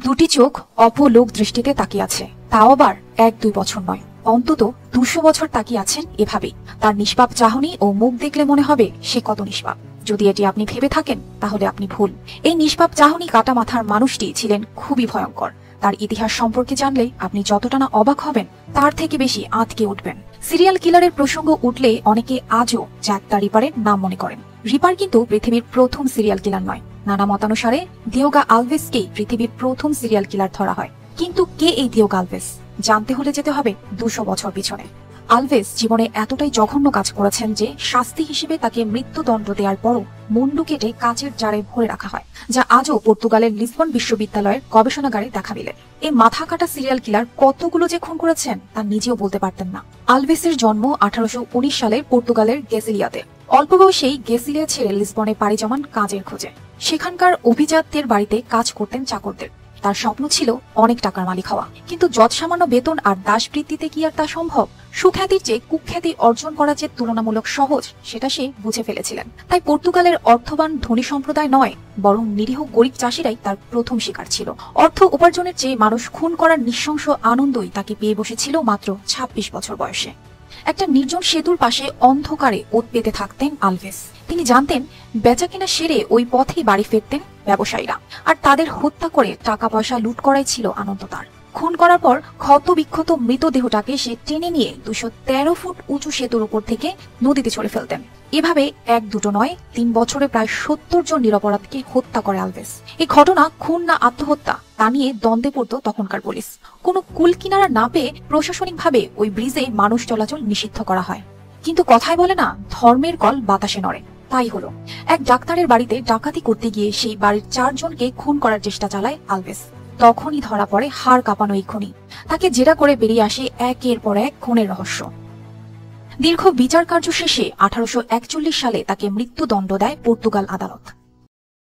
দুটি চোখ অপলোক দৃষ্টিতে তাকিয়ে আছে, তাও আবার 1-2 বছর নয়, অন্তত 200 বছর তাকিয়ে আছেন এভাবেই। তার নিষ্পাপ চাহনি ও মুখ দেখলে মনে হবে সে কত নিষ্পাপ। যদি এটি আপনি ভেবে থাকেন তাহলে আপনি ভুল। এই নিষ্পাপ চাহনি কাটা মাথার মানুষটি ছিলেন খুবই ভয়ঙ্কর। তার ইতিহাস সম্পর্কে জানলে আপনি যতটা না অবাক হবেন তার থেকে বেশি আঁতকে উঠবেন। সিরিয়াল কিলারের প্রসঙ্গ উঠলে অনেকে আজও জ্যাক দ্য রিপারের নাম মনে করেন। রিপার কিন্তু পৃথিবীর প্রথম সিরিয়াল কিলার নয়। নানা মতানুসারে দিওগা আলভেসকেই পৃথিবীর প্রথম সিরিয়াল কিলার ধরা হয়। কিন্তু কে এই দিওগা আলভেস? জানতে হলে যেতে হবে 200 বছর পিছনে। আলভেস জীবনে এতটাই জঘন্য কাজ করেছেন যে শাস্তি হিসেবে তাকে মৃত্যুদণ্ড দেওয়ার পরও মুন্ডু কেটে কাচের জারে ভরে রাখা হয়, যা আজও পর্তুগালের লিসবন বিশ্ববিদ্যালয়ের গবেষণাগারে দেখা মিলে। এই মাথা কাটা সিরিয়াল কিলার কতগুলো যে খুন করেছেন তা নিজেও বলতে পারতেন না। আলভেসের জন্ম 1819 সালের পর্তুগালের গেসিলিয়াতে। অল্প বয়সেই গেসিলিয়া ছেড়ে লিসবনে পাড়ি জমান কাজের খোঁজে। সেখানকার অভিজাতদের বাড়িতে কাজ করতেন চাকরদের। তার স্বপ্ন ছিল অনেক টাকার মালিক হওয়া, কিন্তু যৎসামান্য বেতন আর দাসবৃত্তিতে কি আর তা সম্ভব? সুখ্যাতির চেয়ে কুখ্যাতি অর্জন করা যে তুলনামূলক সহজ সেটা সে বুঝে ফেলেছিলেন। তাই পর্তুগালের অর্থবান ধনী সম্প্রদায় নয়, বরং নিরীহ গরিব চাষিরাই তার প্রথম শিকার ছিল। অর্থ উপার্জনের চেয়ে মানুষ খুন করার নৃশংস আনন্দই তাকে পেয়ে বসেছিল মাত্র 26 বছর বয়সে। একটা নির্জন সেতুর পাশে অন্ধকারে ওত পেতে থাকতেন আলভেস। তিনি জানতেন বেচাকেনা সেরে ওই পথেই বাড়ি ফিরতেন ব্যবসায়ীরা, আর তাদের হত্যা করে টাকা পয়সা লুট করাই ছিল আনন্দ তার। খুন করার পর ক্ষত বিক্ষত মৃতদেহটাকে সে টেনে নিয়ে 213 ফুট উঁচু সেতুর উপর থেকে নদীতে ছড়ে ফেলতেন। এভাবে 1-2 নয়, 3 বছরে প্রায় 70 জন নিরপরাধকে হত্যা করে আলভেস। এই ঘটনা খুন না আত্মহত্যা তা নিয়ে দ্বন্দ্বে পড়ত তখনকার পুলিশ। কোনো কুল কিনারা না পেয়ে প্রশাসনিকভাবে ওই ব্রিজে মানুষ চলাচল নিষিদ্ধ করা হয়। কিন্তু কথায় বলে না, ধর্মের কল বাতাসে নড়ে। তাই হলো, এক ডাক্তারের বাড়িতে ডাকাতি করতে গিয়ে সেই বাড়ির 4 জনকে খুন করার চেষ্টা চালায় আলভেস। তখনই ধরা পড়ে হাড় কাঁপানো এই খুনি। তাকে জেরা করে বেরিয়ে আসে একের পর এক খুনের রহস্য। দীর্ঘ বিচার কার্য শেষে 1841 সালে তাকে মৃত্যুদণ্ড দেয় পর্তুগাল আদালত।